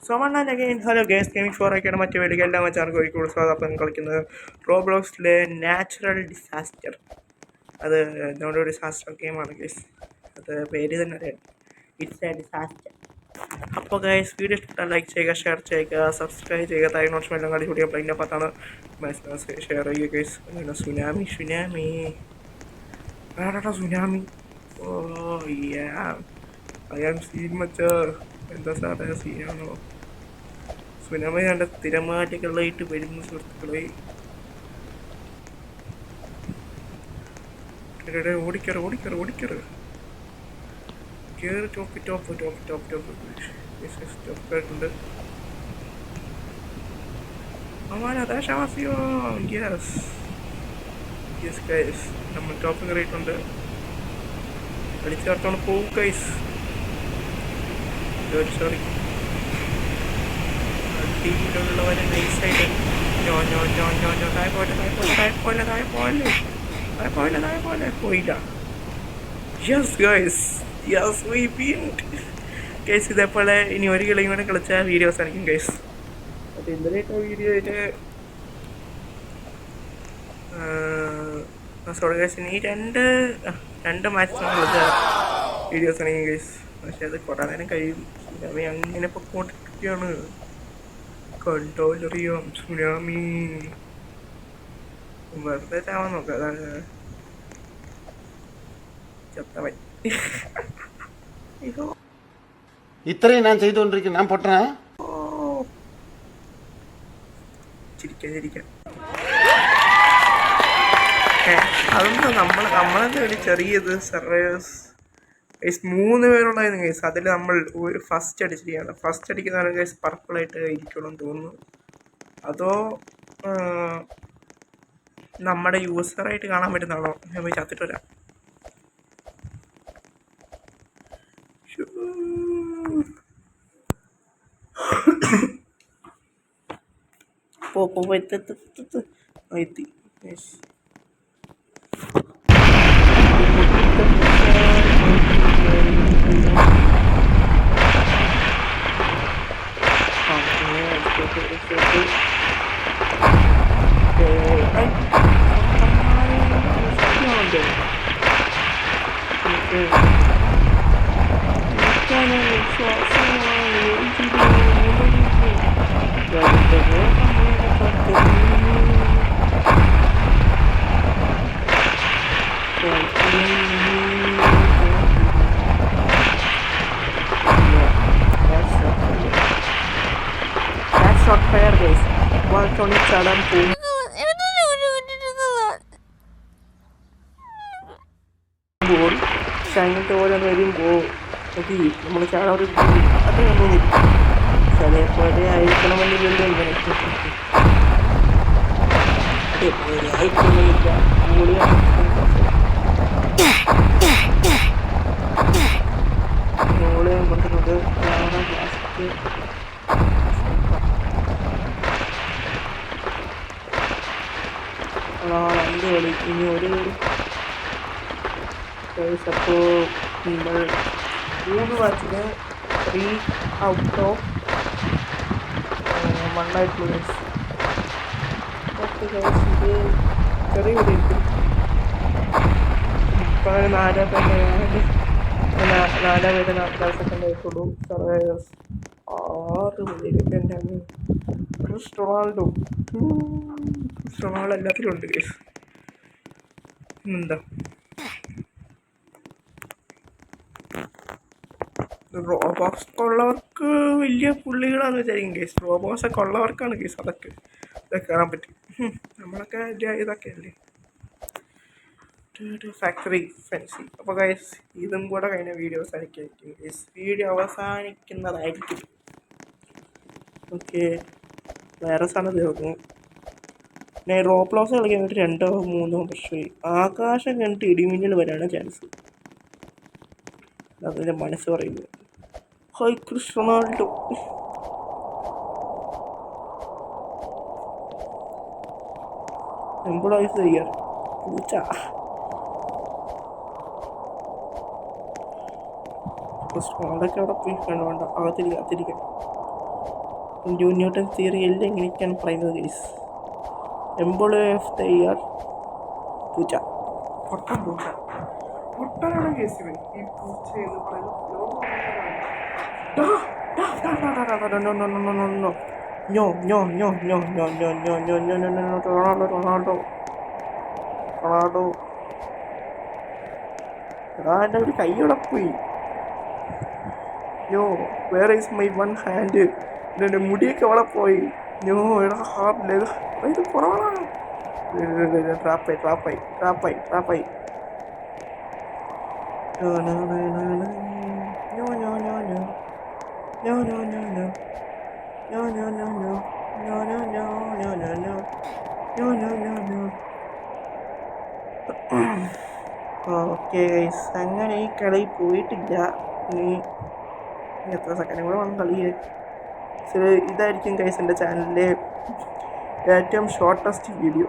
So one and again hello guys gaming ഫോറൊക്കെയാണ് മറ്റു വേദികൾ എല്ലാം വെച്ചാണ് കോഴിക്കോട് സ്വാഗതം. അപ്പം കളിക്കുന്നത് റോബ്ലോക്സിലെ നാച്ചുറൽ ഡിസാസ്റ്റർ. അത് നമ്മുടെ ഒരു ഡിസാസ്റ്റർ ഗെയിമാണ് ഗേസ്. അത് പേര് തന്നെ അറിയാം, ഇറ്റ്സ് എ ഡിസാസ്റ്റർ. അപ്പോൾ ഗൈസ് വീഡിയോ ഇഷ്ടപ്പെട്ടാൽ ലൈക്ക് ചെയ്യുക, ഷെയർ ചെയ്യുക, സബ്സ്ക്രൈബ് ചെയ്യുക. താഴെ നോട്ട്സ് എല്ലാം കാട്ടി കൂടിയപ്പോൾ അതിൻ്റെ പത്താണ് ഷെയർ ചെയ്യുക guys. Tsunami tsunami oh I am seen much. എന്താ സാറേ സീനാണോ? സുനാമി കണ്ട തിരമാലകളായിട്ട് വരുന്ന സുഹൃത്തുക്കളെ. ഓടിക്കറ് കേറി ടോപ്പ് ആയിട്ടുണ്ട്. യെസ് ഗൈസ്, നമ്മൾ ടോപ്പ് കയറിയിട്ടുണ്ട്. അടിച്ചേർത്തോണ്ട് പോവും ഗൈസ്. സോറി, ടീമിലുള്ളവരെ നൈസായിട്ട് താഴെ പോയില്ല. Yes guys, yes we wind guys. ഇതേപോലെ ഇനി ഒരു കളിയും കൂടെ കളിച്ച വീഡിയോ അവസാനിക്കും ഗൈസ്. അപ്പോൾ ഇന്നലെയൊക്കെ വീഡിയോയിൽ സോറി ഗൈസ്, ഇനി രണ്ട് മാച്ച് കളിച്ച വീഡിയോ അവസാനിക്കും ഗൈസ്. പക്ഷെ അത് കുറേ നേരം കഴിയും. സുനാമി അങ്ങനെ പൊക്കോണ്ടിരിക്കുകയാണ്. കണ്ടോലറിയാം സുനാമി. വെറുതെ ചാവാൻ നോക്കാം. അതാണ് ചത്തവൻ. ഇത്രയും ഞാൻ ചെയ്തുകൊണ്ടിരിക്കുന്നു. ഞാൻ പൊട്ടനാ? ചിരിക്കാൻ അതൊന്നും നമ്മളെന്താ ഒരു ചെറിയത് സർവൈവേഴ്സ് ഗൈസ് 3 പേരുണ്ടായിരുന്നു ഗൈസ്. അതിൽ നമ്മൾ ഒരു ഫസ്റ്റ് അടിച്ചിരിക്കുകയാണ്. ഫസ്റ്റ് അടിക്കുന്നതാണ് ഗൈസ് പർപ്പിളായിട്ട് ഇരിക്കണം എന്ന് തോന്നുന്നു. അതോ നമ്മുടെ യൂസറായിട്ട് കാണാൻ പറ്റുന്നതാണോ? ഞാൻ പോയി ചത്തിട്ട് വരാം. എത്തി ചാടാൻ പോകും. പക്ഷെ അങ്ങനത്തെ പോലെ വരുമ്പോൾ നമ്മൾ ചാടാൻ ഒരു അത് തോന്നില്ല. അതേപോലെ ആയിരിക്കണമെന്നില്ലല്ലോ ഇങ്ങനെ. അതേപോലെ ആയിരിക്കണമെന്നില്ല. മോളെയും കൊണ്ടിട്ടുണ്ട്. ലാസ്റ്റ് രണ്ട് കളി ഇനി ഒരു അപ്പോൾ നമ്മൾ 3 മാച്ചിന് 3 ഔട്ട് ഓഫ് 1 ഓക്കെ ഗൈസ്. ഇത് ചെറിയൊരു ഇരിക്കും. ഇപ്പോൾ 4 പേര് 40 സെക്കൻഡ് ആയിട്ടുള്ളൂ. സർവൈവേഴ്സ് 6 പേര്. റൊണാൾഡോ എല്ലാത്തിലും ഉണ്ട് ഗൈസ്. എന്താ റോബോക്സ് ഉള്ളവർക്ക് വലിയ പുള്ളികളാണെന്ന് വിചാരിക്കും ഗൈസ്. റോബോക്സ് ഒക്കെ ഉള്ളവർക്കാണ് ഗൈസ് ഇതൊക്കെ കാണാൻ പറ്റും. നമ്മളൊക്കെ ഇതൊക്കെ അല്ലേ ഫാക്ടറി ഫെൻസി. അപ്പോൾ ഗൈസ് ഇതും കൂടെ കഴിഞ്ഞ വീഡിയോ അവസാനിക്കും ഗൈസ്. വീഡിയോ അവസാനിക്കുന്നതായിരിക്കും. ഓക്കെ, വേറെ സാധനം തീർന്നു. പിന്നെ റോബ്ലോക്സ് കളിക്കാൻ വേണ്ടി 2-3 വർഷം ആകാശം കണ്ടിട്ട് ഇടിമിന്നൽ വരാനാണ് ചാൻസ്. അതെൻ്റെ മനസ്സ് പറയുന്നു. ഹൈ റൊണാൾഡോ എംപ്ലോയീസ് ചെയ്യാറ് പൂച്ച. സ്ക്വാഡൊക്കെ അവിടെ പോയി വേണ്ട അകത്തിരിക്കാം. ന്യൂട്ടൺ തിയറി എല്ലാം ഇങ്ങനെയൊക്കെയാണ് പറയുന്നത് guys. Employee of the year പൂച്ച. പൊട്ടൻ പൂച്ച. പൊട്ടനാണ് കേസ് ഇവൻ. ഈ പൂച്ച എന്ന് പറയുന്നത് റൊണാൾഡോ. എടാ എൻ്റെ ഒരു കൈയോടെ പോയി. Where is my one hand. എൻ്റെ മുടിയൊക്കെ അവിടെ പോയി. എടാ ഹാർഡില്ല ഇത് കുറവാണ്. ട്രാപ്പായി. ഓക്കെ ഗൈസ്, അങ്ങനെ ഈ കളി പോയിട്ടില്ല. ഇനി എത്ര സെക്കൻഡ് കൂടെ വേണം കളിയെ. ഇതായിരിക്കും ഗൈസ് എൻ്റെ ചാനലിലെ ഏറ്റവും ഷോർട്ടസ്റ്റ് വീഡിയോ.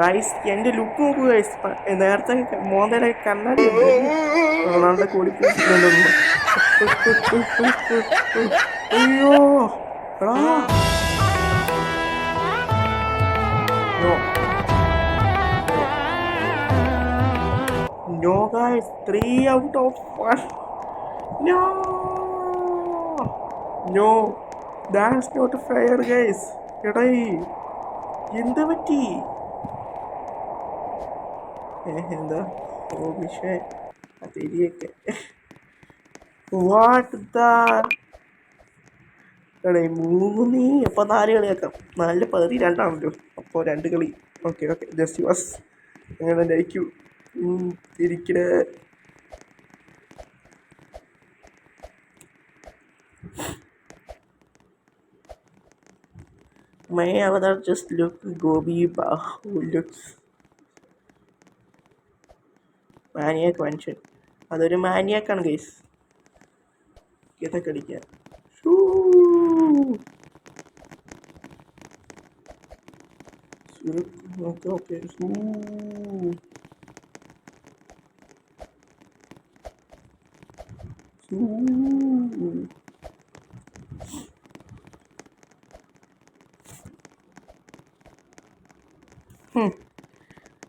ഗൈസ് എൻ്റെ ലുക്ക് നോക്കൂ ഗൈസ്. നേരത്തെ മോന്തയിലെ കണ്ണാടി റൊണാൾഡോ കൂടി അയ്യോ എടാ No guys, 3 out of 1. No, that's not fair guys. എടേ എന്ത് പറ്റി? എന്താ വിഷയ തിരിയൊക്കെ വാട്ട് എടേ 3 അപ്പോൾ 4 കളിയാക്കാം. 4 12 അപ്പോൾ 2 കളി. ഓക്കെ ജസ്റ്റ് വാസ് അങ്ങനെ ലൈക്കു ഇരിക്കണേ. My avatar just look Gobi Bahu looks മാനിയാക്ക് മനുഷ്യൻ. അതൊരു മാനിയാക്കാണ് ഗൈസ്. ഇതൊക്കെ അടിക്കാൻ ഓക്കെ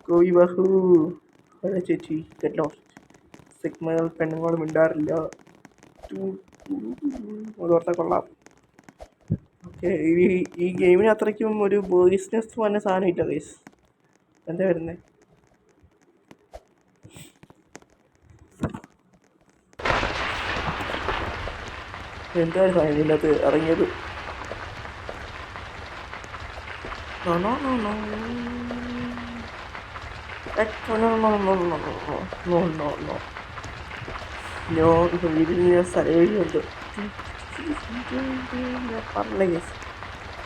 കോയി ബഹു ചേച്ചി ഗെറ്റ് ലോസ്റ്റ്. സിഗ്മകൾ പെണ്ണുങ്ങളും മിണ്ടാറില്ല. അതോർത്താൽ കൊള്ളാം. ഓക്കെ ഈ ഗെയിമിന് അത്രയ്ക്കും ഒരു ബോയ്സ്നെസ് വന്ന സാധനം ഇല്ല ഗൈസ്. എന്താ വരുന്നത്? എന്താണ് സാധനം ഇതിൻ്റെ അകത്ത് ഇറങ്ങിയത്? സ്ഥലമുണ്ട് പറഞ്ഞ കേസ്.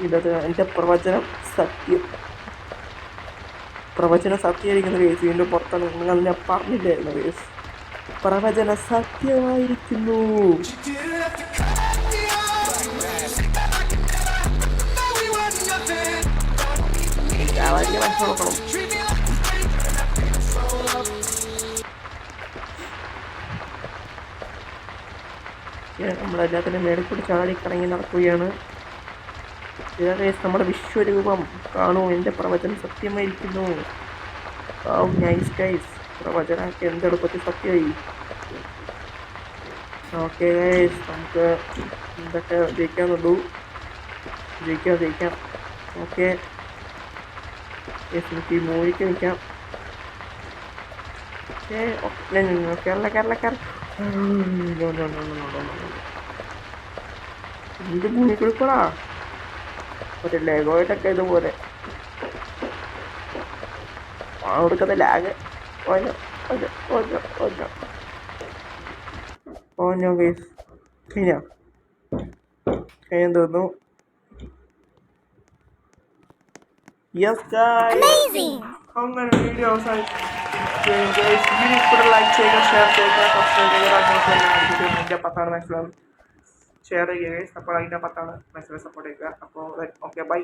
ഇടത് എൻ്റെ പ്രവചനം സത്യമായിരിക്കുന്ന കേസ്. ഇതിൻ്റെ പുറത്താണ് നിങ്ങൾ ഞാൻ പറഞ്ഞില്ലായിരുന്നു കേസ്. പ്രവചനം സത്യമായിരിക്കുന്നു. മനസ്സിലാക്കണം. നമ്മളെല്ലാത്തിനും മേടിക്കൂടി ചാടിക്കിറങ്ങി നടക്കുകയാണ്. നമ്മുടെ വിശ്വരൂപം കാണൂ. എൻ്റെ പ്രവചനം സത്യമായിരിക്കുന്നു. Nice guys. പ്രവചനമൊക്കെ എന്തെടുപ്പത്തിൽ സത്യമായി. ഓക്കെ ഗൈസ്, നമുക്ക് എന്തൊക്കെ ജയിക്കാന്നുള്ളൂ. ജയിക്കാം. ഓക്കെ എനിക്ക് ഈ മൂവിക്ക് നിൽക്കാം. കേരള ഇത് ഭൂമി കൊടുക്കടാ. ഒരു ലേഗോയിട്ടൊക്കെ ഇതുപോലെ കൊടുക്കുന്ന ലാഗ്. ഓനോ ഗൈസ് കഴിഞ്ഞ തോന്നുന്നു. Yes guys, അങ്ങനെ വീഡിയോ അവസാനിക്കും. ലൈക്ക് ചെയ്യുക, ഷെയർ ചെയ്യുക, സബ്സ്ക്രൈബ് ചെയ്യുക. എൻ്റെ 10 മാക്സിമം ഷെയർ ചെയ്യുക. അപ്പോൾ അതിൻ്റെ 10 മാക്സിമം സപ്പോർട്ട് ചെയ്യുക. അപ്പോൾ ഓക്കെ ബൈ.